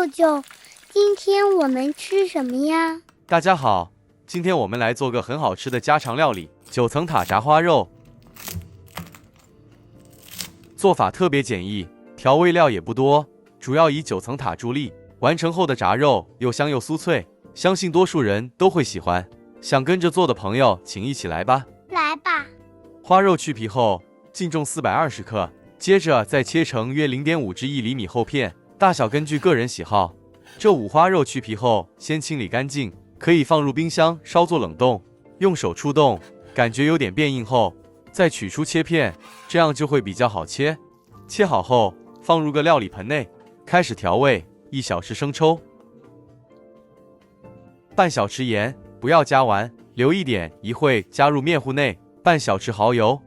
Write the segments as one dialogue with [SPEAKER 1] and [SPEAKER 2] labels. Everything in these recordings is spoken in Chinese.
[SPEAKER 1] 舅舅，今天我们吃什么呀？
[SPEAKER 2] 大家好，今天我们来做个很好吃的家常料理——9层塔炸花肉。做法特别简易，调味料也不多，主要以9层塔助力。完成后的炸肉又香又酥脆，相信多数人都会喜欢。想跟着做的朋友，请一起来吧。
[SPEAKER 1] 来吧。
[SPEAKER 2] 花肉去皮后，净重420克，接着再切成约0.5至1厘米厚片，大小根据个人喜好。这五花肉去皮后，先清理干净，可以放入冰箱稍作冷冻。用手触动，感觉有点变硬后，再取出切片，这样就会比较好切。切好后，放入个料理盆内，开始调味：1小匙生抽，半小匙盐，不要加完，留一点，一会加入面糊内，半小匙蚝油，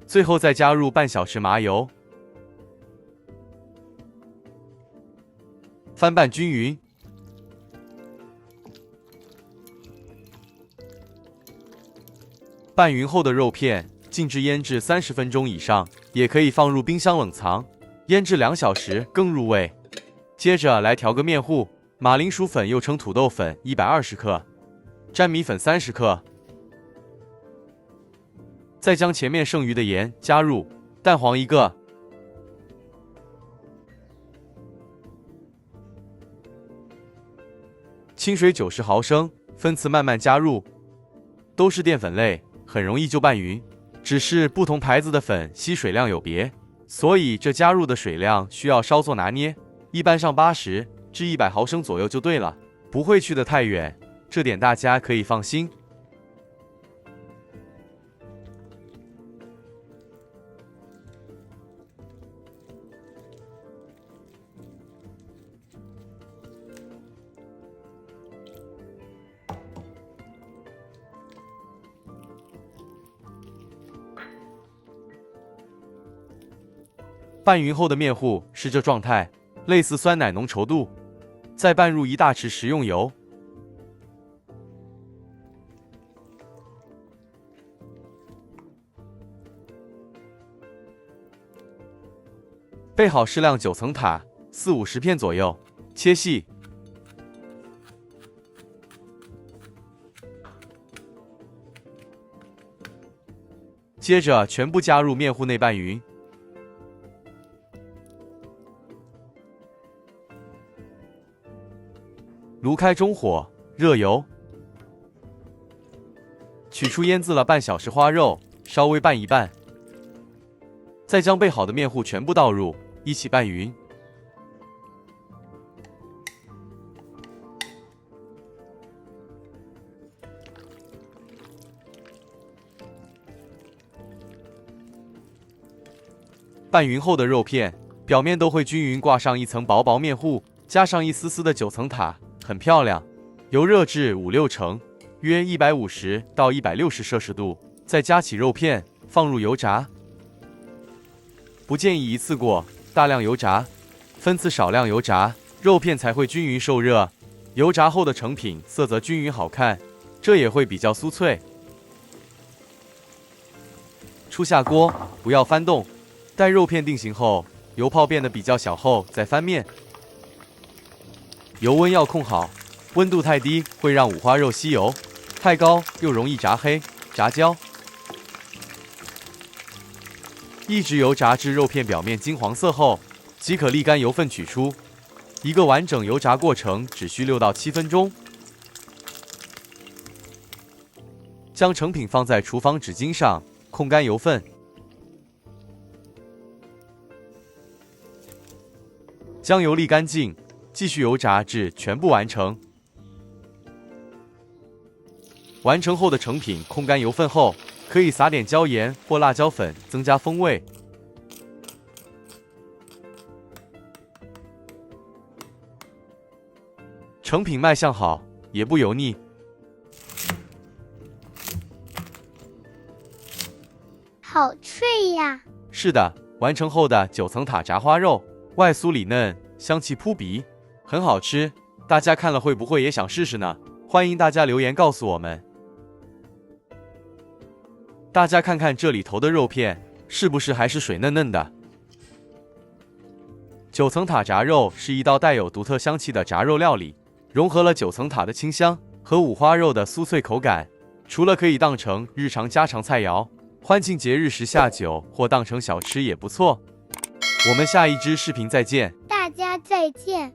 [SPEAKER 2] 最后再加入半小匙麻油，翻拌均匀。拌匀后的肉片静置腌制30分钟以上，也可以放入冰箱冷藏，腌制2小时更入味。接着来调个面糊，马铃薯粉又称土豆粉120克，粘米粉30克，再将前面剩余的盐加入，蛋黄1个，清水90毫升，分次慢慢加入。都是淀粉类，很容易就拌匀，只是不同牌子的粉吸水量有别，所以这加入的水量需要稍作拿捏，一般上80至100毫升左右就对了，不会去得太远，这点大家可以放心。拌匀后的面糊是这状态，类似酸奶浓稠度。再拌入1大匙食用油，备好适量9层塔，40-50片左右，切细。接着全部加入面糊内拌匀。炉开中火，热油，取出腌制了半小时花肉，稍微拌一拌，再将备好的面糊全部倒入，一起拌匀。拌匀后的肉片表面都会均匀挂上一层薄薄面糊，加上一丝丝的9层塔。很漂亮，油热至5-6成，约150到160摄氏度，再夹起肉片放入油炸。不建议一次过，大量油炸，分次少量油炸，肉片才会均匀受热。油炸后的成品色泽均匀好看，这也会比较酥脆。初下锅，不要翻动，待肉片定型后，油泡变得比较小后再翻面。油温要控好，温度太低会让五花肉吸油，太高又容易炸黑、炸焦。一直油炸至肉片表面金黄色后，即可沥干油分取出。一个完整油炸过程只需6到7分钟。将成品放在厨房纸巾上，控干油分。将油沥干净。继续油炸至全部完成。完成后的成品控干油分后，可以撒点椒盐或辣椒粉增加风味。成品卖相好，也不油腻。
[SPEAKER 1] 好脆呀！
[SPEAKER 2] 是的，完成后的9层塔炸花肉，外酥里嫩，香气扑鼻。很好吃，大家看了会不会也想试试呢？欢迎大家留言告诉我们。大家看看这里头的肉片，是不是还是水嫩嫩的？ 9层塔炸肉是一道带有独特香气的炸肉料理，融合了9层塔的清香和五花肉的酥脆口感。除了可以当成日常家常菜肴，欢庆节日时下酒或当成小吃也不错。我们下一支视频再见。
[SPEAKER 1] 大家再见，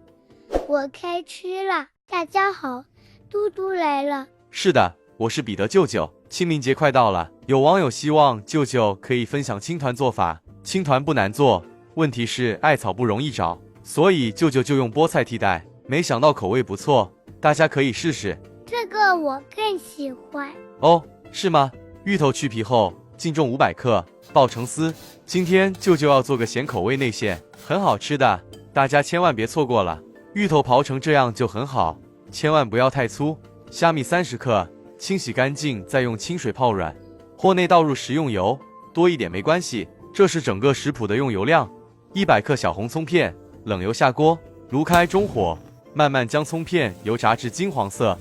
[SPEAKER 1] 我开吃了。大家好，嘟嘟来了。
[SPEAKER 2] 是的，我是彼得舅舅。清明节快到了，有网友希望舅舅可以分享青团做法。青团不难做，问题是艾草不容易找，所以舅舅就用菠菜替代。没想到口味不错，大家可以试试。
[SPEAKER 1] 这个我更喜欢。
[SPEAKER 2] 哦，是吗？芋头去皮后净重500克，爆成丝。今天舅舅要做个咸口味内馅，很好吃的，大家千万别错过了。芋头刨成这样就很好，千万不要太粗。虾米30克，清洗干净再用清水泡软。锅内倒入食用油，多一点没关系，这是整个食谱的用油量。100克小红葱片，冷油下锅，炉开中火，慢慢将葱片油炸至金黄色。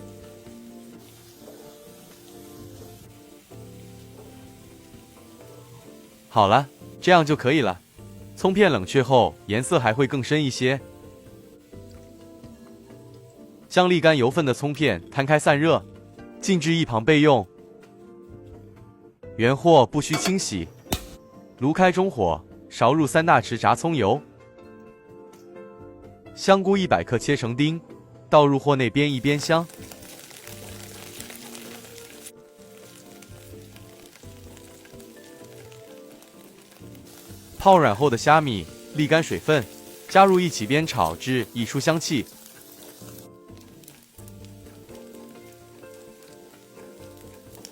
[SPEAKER 2] 好了，这样就可以了。葱片冷却后，颜色还会更深一些。将沥干油分的葱片摊开散热，静置一旁备用。原货不需清洗。炉开中火，勺入3大匙炸葱油。香菇100克切成丁，倒入锅内煸一煸香。泡软后的虾米沥干水分，加入一起煸炒至溢出香气。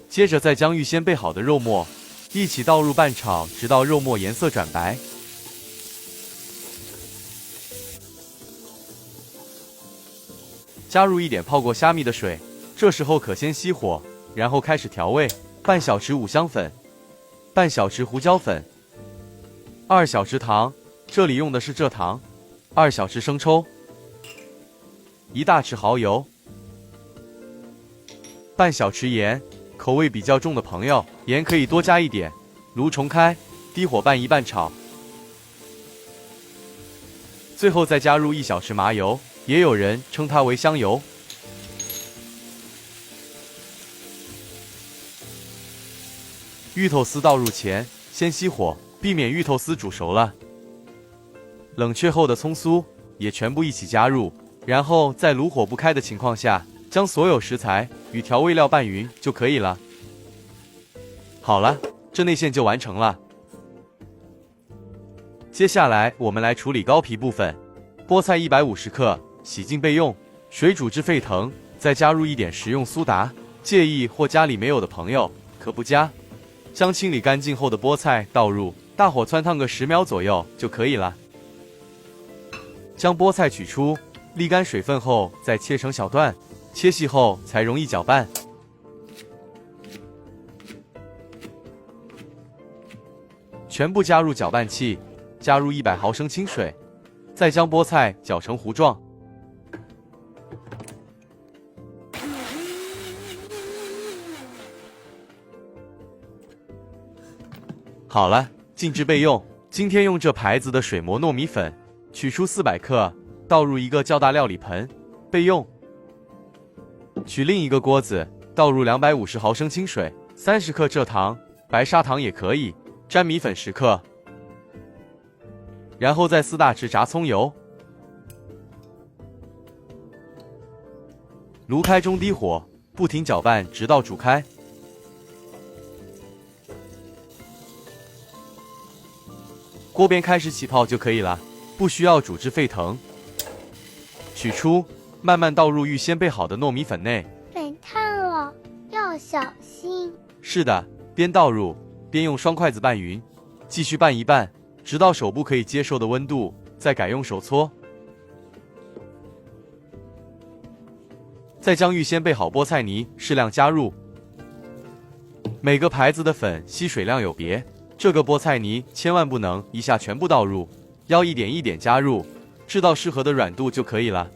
[SPEAKER 2] 接着再将预先备好的肉末一起倒入拌炒，直到肉末颜色转白。加入一点泡过虾米的水，这时候可先熄火，然后开始调味：半小匙五香粉，半小匙胡椒粉，2小匙糖，这里用的是蔗糖，2小匙生抽，1大匙蚝油，半小匙盐。口味比较重的朋友，盐可以多加一点。炉重开，低火拌一拌炒。最后再加入1小匙麻油，也有人称它为香油。芋头丝倒入前，先熄火，避免芋头丝煮熟了。冷却后的葱酥也全部一起加入，然后在炉火不开的情况下，将所有食材与调味料拌匀就可以了。好了，这内馅就完成了。接下来我们来处理膏皮部分。菠菜150克，洗净备用，水煮至沸腾，再加入一点食用苏打。介意或家里没有的朋友可不加。将清理干净后的菠菜倒入，大火汆烫个10秒左右就可以了。将菠菜取出，沥干水分后再切成小段，切细后才容易搅拌。全部加入搅拌器，加入100毫升清水，再将菠菜搅成糊状。好了，静置备用。今天用这牌子的水磨糯米粉，取出400克，倒入一个较大料理盆，备用。取另一个锅子，倒入250毫升清水，30克蔗糖，白砂糖也可以，粘米粉10克，然后再4大匙炸葱油。炉开中低火，不停搅拌直到煮开。锅边开始起泡就可以了，不需要煮至沸腾。取出，慢慢倒入预先备好的糯米粉内。
[SPEAKER 1] 粉烫了，要小心。
[SPEAKER 2] 是的，边倒入边用双筷子拌匀，继续拌一拌，直到手部可以接受的温度，再改用手搓。再将预先备好菠菜泥适量加入。每个牌子的粉吸水量有别，这个菠菜泥千万不能一下全部倒入，要一点一点加入，制到适合的软度就可以了。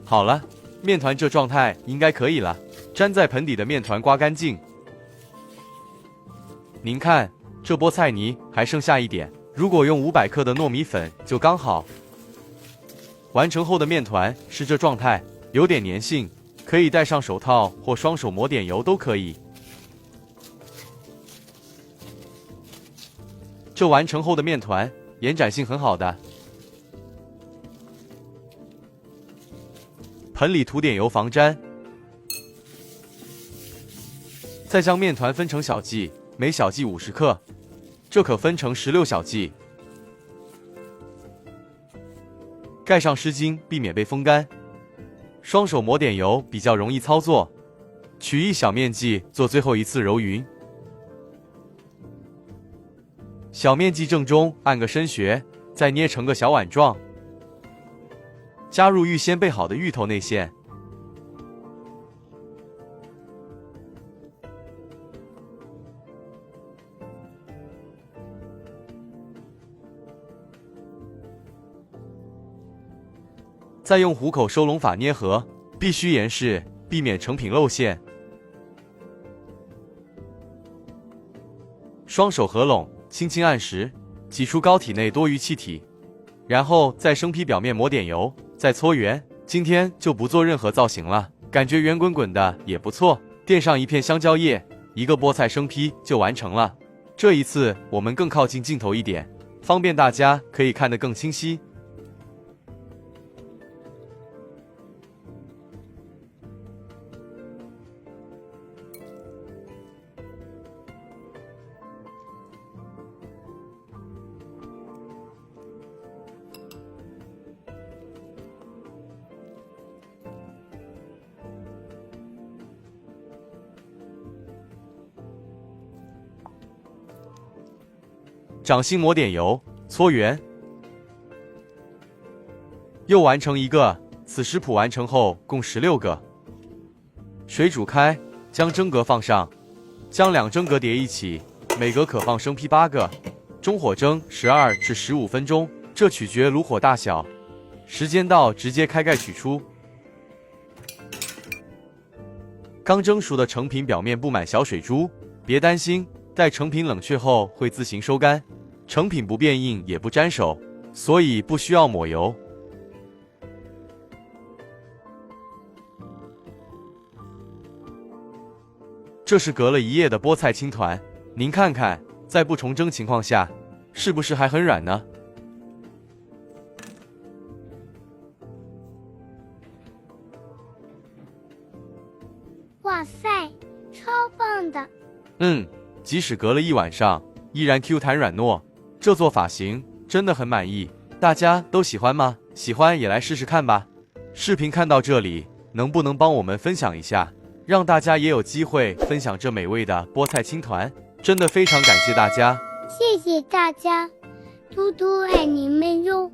[SPEAKER 2] 好了，面团这状态应该可以了，粘在盆底的面团刮干净。您看，这菠菜泥还剩下一点，如果用500克的糯米粉就刚好。完成后的面团是这状态，有点粘性，可以戴上手套或双手抹点油都可以。这完成后的面团延展性很好的，盆里涂点油防粘，再将面团分成小剂，每小剂50克，这可分成16小剂。盖上湿巾，避免被风干。双手抹点油，比较容易操作。取一小面剂做最后一次揉匀。小面剂正中按个深穴，再捏成个小碗状。加入预先备好的芋头内馅。再用虎口收拢法捏合，必须严实，避免成品露馅。双手合拢，轻轻按实，挤出膏体内多余气体，然后在生坯表面抹点油，再搓圆。今天就不做任何造型了，感觉圆滚滚的也不错。垫上一片香蕉叶，一个菠菜生坯就完成了。这一次我们更靠近镜头一点，方便大家可以看得更清晰。掌心抹点油，搓圆。又完成一个，此食谱完成后共16个。水煮开，将蒸格放上，将2蒸格叠一起，每格可放生坯8个。中火蒸12至15分钟，这取决炉火大小。时间到，直接开盖取出。刚蒸熟的成品表面布满小水珠，别担心，待成品冷却后会自行收干。成品不变硬也不粘手，所以不需要抹油。这是隔了1夜的菠菜青团，您看看，在不重蒸情况下，是不是还很软呢？
[SPEAKER 1] 哇塞，超棒的！
[SPEAKER 2] 即使隔了1晚上，依然 Q 弹软糯。这做发型真的很满意，大家都喜欢吗？喜欢也来试试看吧。视频看到这里，能不能帮我们分享一下，让大家也有机会分享这美味的菠菜青团？真的非常感谢大家，
[SPEAKER 1] 谢谢大家，嘟嘟爱你们哟。